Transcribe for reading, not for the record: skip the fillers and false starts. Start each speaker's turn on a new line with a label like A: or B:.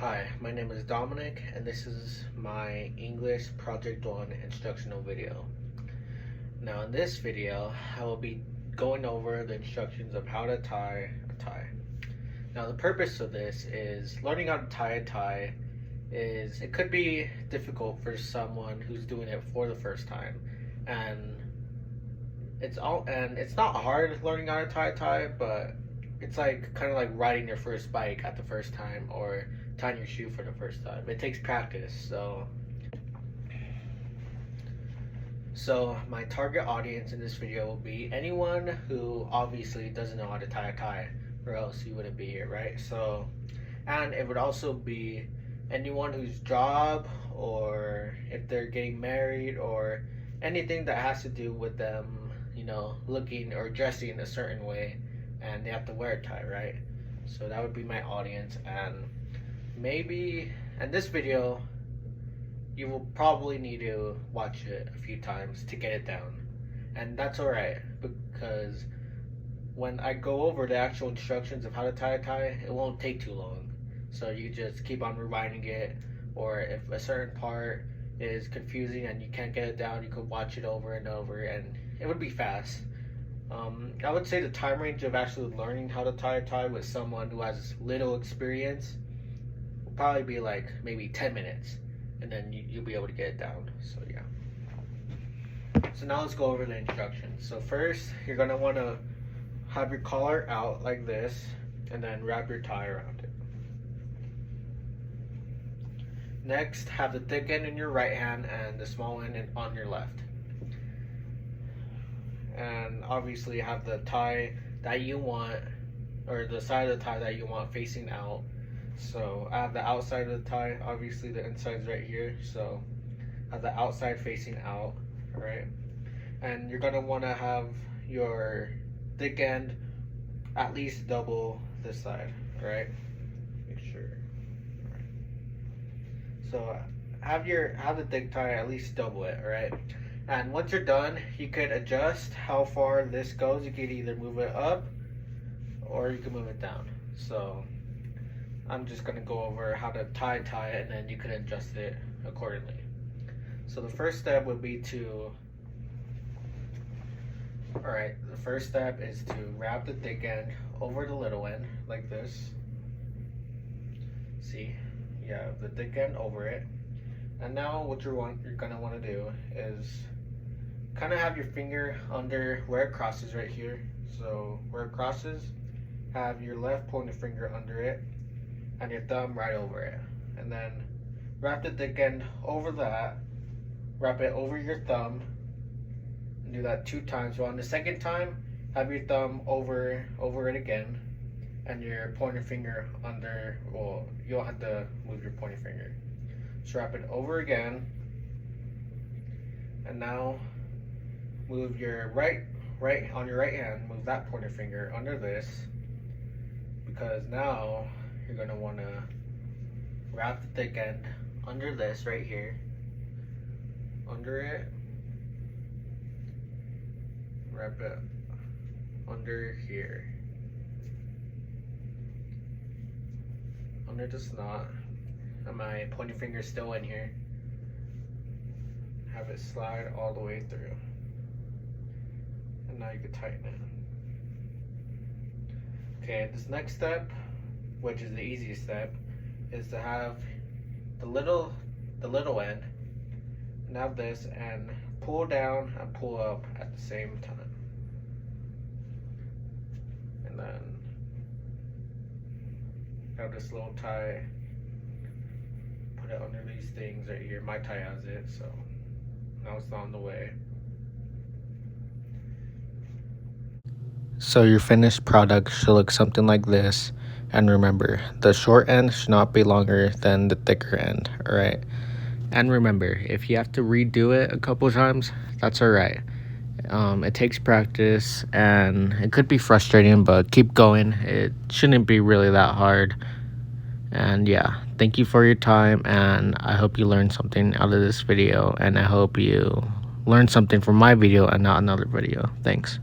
A: Hi, my name is Dominic and this is my English Project 1 instructional video. Now in this video, I will be going over the instructions of how to tie a tie. Now the purpose of this is learning how to tie a tie it could be difficult for someone who's doing it for the first time, and it's not hard learning how to tie a tie, but it's like kind of like riding your first bike at the first time or tying your shoe for the first time. It takes practice. So my target audience in this video will be anyone who obviously doesn't know how to tie a tie, or else you wouldn't be here, right? And it would also be anyone whose job, or if they're getting married, or anything that has to do with them, looking or dressing a certain way, and they have to wear a tie, right? So that would be my audience, and this video, you will probably need to watch it a few times to get it down, and that's alright, because when I go over the actual instructions of how to tie a tie, it won't take too long. So you just keep on rewinding it, or if a certain part is confusing and you can't get it down, you could watch it over and over, and it would be fast. I would say the time range of actually learning how to tie a tie with someone who has little experience will probably be like maybe 10 minutes, and then you'll be able to get it down. So yeah. So now let's go over the instructions. So first, you're going to want to have your collar out like this, and then wrap your tie around it. Next, have the thick end in your right hand and the small end on your left. And obviously have the tie that you want, or the side of the tie that you want facing out. So I have the outside of the tie, obviously the inside's right here, so I have the outside facing out, right? And you're gonna wanna have your thick end at least double this side, right? Make sure. Right. So have the thick tie at least double it, right? And once you're done, you could adjust how far this goes. You could either move it up or you can move it down. So I'm just gonna go over how to tie it, and then you can adjust it accordingly. So the first step would be the first step is to wrap the thick end over the little end like this. See, you have the thick end over it. And now what you're gonna want to do is kind of have your finger under where it crosses right here. So where it crosses, have your left pointer finger under it and your thumb right over it. And then wrap the thick end over that, wrap it over your thumb, and do that 2 times. So on the second time, have your thumb over it again, and your pointer finger under, well, you don't have to move your pointer finger. So wrap it over again, and now move your right on your right hand, move that pointer finger under this, because now you're gonna wanna wrap the thick end under this right here, under it, wrap it under here, under the snot, and my pointer finger is still in here. Have it slide all the way through, and now you can tighten it. Okay, this next step, which is the easiest step, is to have the little end, and have this, and pull down and pull up at the same time. And then have this little tie, put it under these things right here. My tie has it, so now it's not in the way. So your finished product should look something like this. And remember, the short end should not be longer than the thicker end, alright? And remember, if you have to redo it a couple times, that's alright. It takes practice, and it could be frustrating, but keep going. It shouldn't be really that hard. And yeah, thank you for your time, and I hope you learned something out of this video, and I hope you learned something from my video and not another video. Thanks.